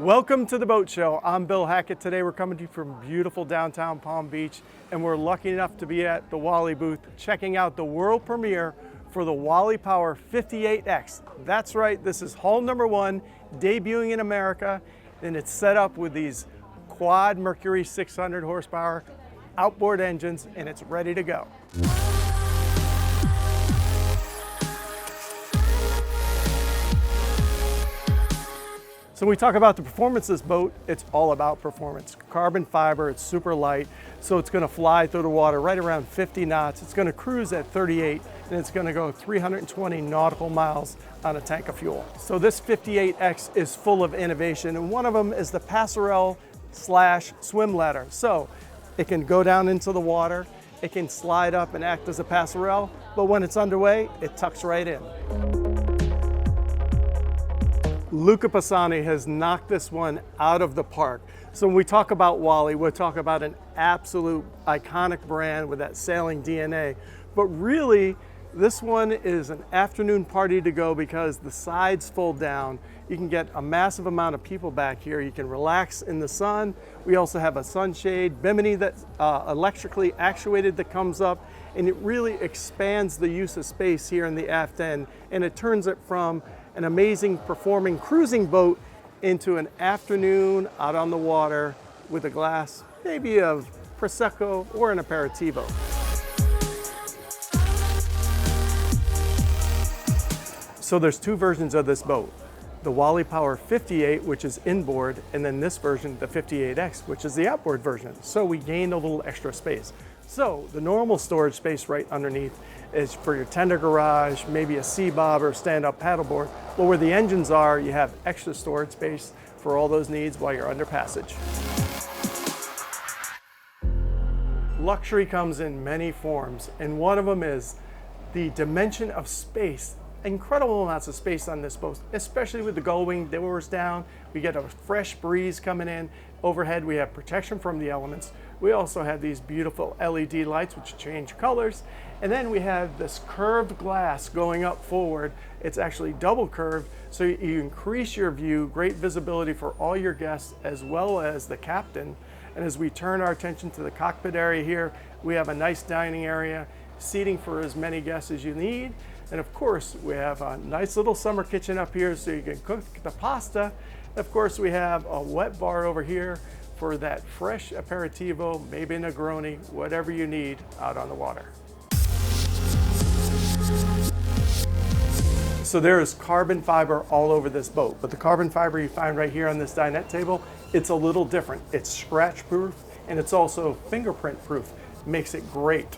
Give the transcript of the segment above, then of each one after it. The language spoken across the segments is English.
Welcome to the boat show. I'm Bill Hackett. Today we're coming to you from beautiful downtown Palm Beach, and we're lucky enough to be at the Wally booth checking out the world premiere for the wallypower 58X. That's right, this is hull number one, debuting in America, and it's set up with these quad Mercury 600 horsepower outboard engines, and it's ready to go. So when we talk about the performance of this boat, it's all about performance. Carbon fiber, it's super light, so it's gonna fly through the water right around 50 knots. It's gonna cruise at 38, and it's gonna go 320 nautical miles on a tank of fuel. So this 58X is full of innovation, and one of them is the passerelle / swim ladder. So it can go down into the water, it can slide up and act as a passerelle, but when it's underway, it tucks right in. Luca Pisani has knocked this one out of the park. So when we talk about Wally, we'll talk about an absolute iconic brand with that sailing DNA. But really, this one is an afternoon party to go because the sides fold down. You can get a massive amount of people back here. You can relax in the sun. We also have a sunshade, bimini that's electrically actuated that comes up, and it really expands the use of space here in the aft end, and it turns it from an amazing performing cruising boat into an afternoon out on the water with a glass, maybe of Prosecco or an aperitivo. So there's two versions of this boat. The wallypower 58, which is inboard, and then this version, the 58X, which is the outboard version. So we gained a little extra space. So the normal storage space right underneath is for your tender garage, maybe a sea bob or stand-up paddleboard. But where the engines are, you have extra storage space for all those needs while you're under passage. Luxury comes in many forms, and one of them is the dimension of space. Incredible amounts of space on this boat, especially with the gull wing doors down. We get a fresh breeze coming in. Overhead, we have protection from the elements. We also have these beautiful LED lights which change colors. And then we have this curved glass going up forward. It's actually double curved, so you increase your view, great visibility for all your guests as well as the captain. And as we turn our attention to the cockpit area here, we have a nice dining area, seating for as many guests as you need. And of course, we have a nice little summer kitchen up here so you can cook the pasta. Of course, we have a wet bar over here for that fresh aperitivo, maybe a Negroni, whatever you need out on the water. So there is carbon fiber all over this boat, but the carbon fiber you find right here on this dinette table, it's a little different. It's scratch proof, and it's also fingerprint proof. Makes it great.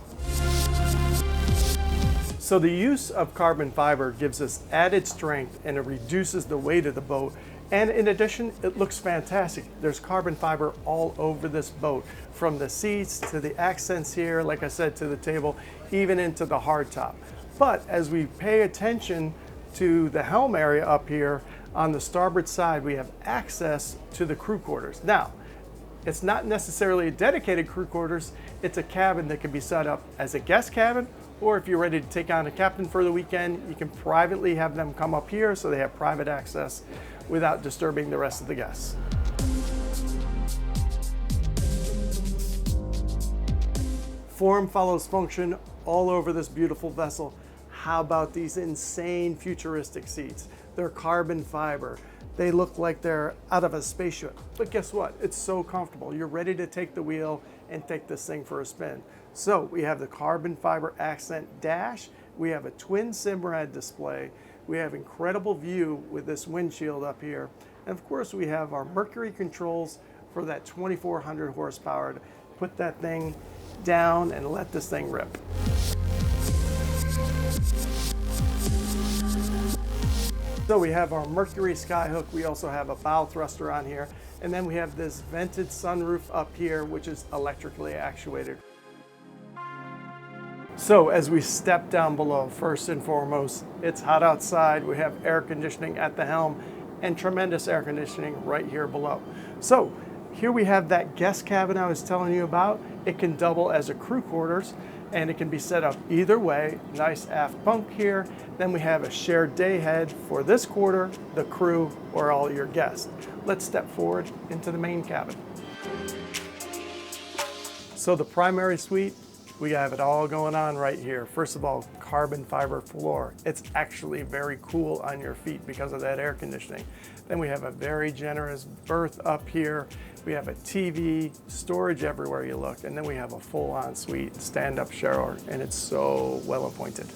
So the use of carbon fiber gives us added strength, and it reduces the weight of the boat. And in addition, it looks fantastic. There's carbon fiber all over this boat, from the seats to the accents here, like I said, to the table, even into the hardtop. But as we pay attention to the helm area up here, on the starboard side, we have access to the crew quarters. Now, it's not necessarily a dedicated crew quarters. It's a cabin that can be set up as a guest cabin, or if you're ready to take on a captain for the weekend, you can privately have them come up here so they have private access without disturbing the rest of the guests. Form follows function all over this beautiful vessel. How about these insane futuristic seats? They're carbon fiber. They look like they're out of a spaceship. But guess what? It's so comfortable. You're ready to take the wheel and take this thing for a spin. So we have the carbon fiber accent dash. We have a twin Simrad display. We have incredible view with this windshield up here. And of course we have our Mercury controls for that 2400 horsepower to put that thing down and let this thing rip. So we have our Mercury skyhook. We also have a bow thruster on here. And then we have this vented sunroof up here, which is electrically actuated. So as we step down below, first and foremost, it's hot outside. We have air conditioning at the helm and tremendous air conditioning right here below. So Here we have that guest cabin I was telling you about. It can double as a crew quarters, and it can be set up either way. Nice aft bunk here. Then we have a shared day head for this quarter, the crew, or all your guests. Let's step forward into the main cabin. So the primary suite, we have it all going on right here. First of all, carbon fiber floor. It's actually very cool on your feet because of that air conditioning. Then we have a very generous berth up here. We have a TV, storage everywhere you look, and then we have a full ensuite stand-up shower, and it's so well appointed.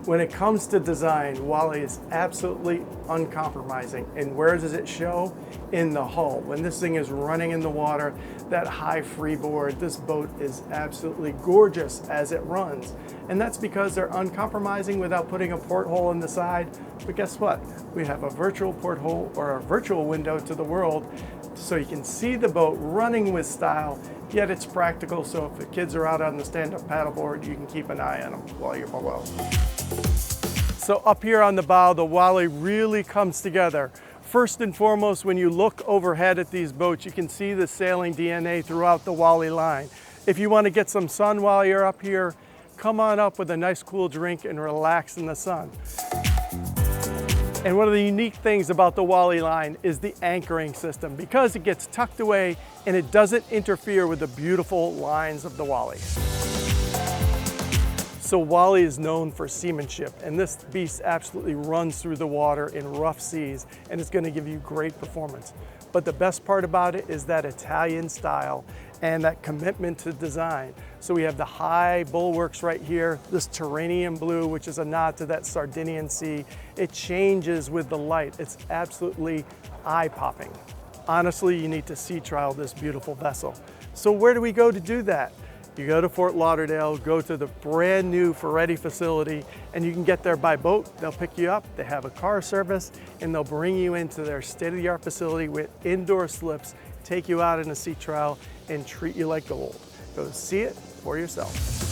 When it comes to design, Wally is absolutely uncompromising. And where does it show? In the hull. When this thing is running in the water, that high freeboard, this boat is absolutely gorgeous as it runs. And that's because they're uncompromising without putting a porthole in the side. But guess what? We have a virtual porthole or a virtual window to the world so you can see the boat running with style, yet it's practical, so if the kids are out on the stand-up paddleboard, you can keep an eye on them while you're below. So up here on the bow, the Wally really comes together. First and foremost, when you look overhead at these boats, you can see the sailing DNA throughout the Wally line. If you want to get some sun while you're up here, come on up with a nice cool drink and relax in the sun. And one of the unique things about the Wally line is the anchoring system, because it gets tucked away and it doesn't interfere with the beautiful lines of the Wally. So Wally is known for seamanship, and this beast absolutely runs through the water in rough seas, and it's going to give you great performance. But the best part about it is that Italian style and that commitment to design. So we have the high bulwarks right here, this Tyrrhenian blue, which is a nod to that Sardinian sea. It changes with the light. It's absolutely eye-popping. Honestly, you need to sea trial this beautiful vessel. So where do we go to do that? You go to Fort Lauderdale, go to the brand new Ferretti facility, and you can get there by boat. They'll pick you up, they have a car service, and they'll bring you into their state-of-the-art facility with indoor slips, take you out in a sea trial, and treat you like gold. Go see it for yourself.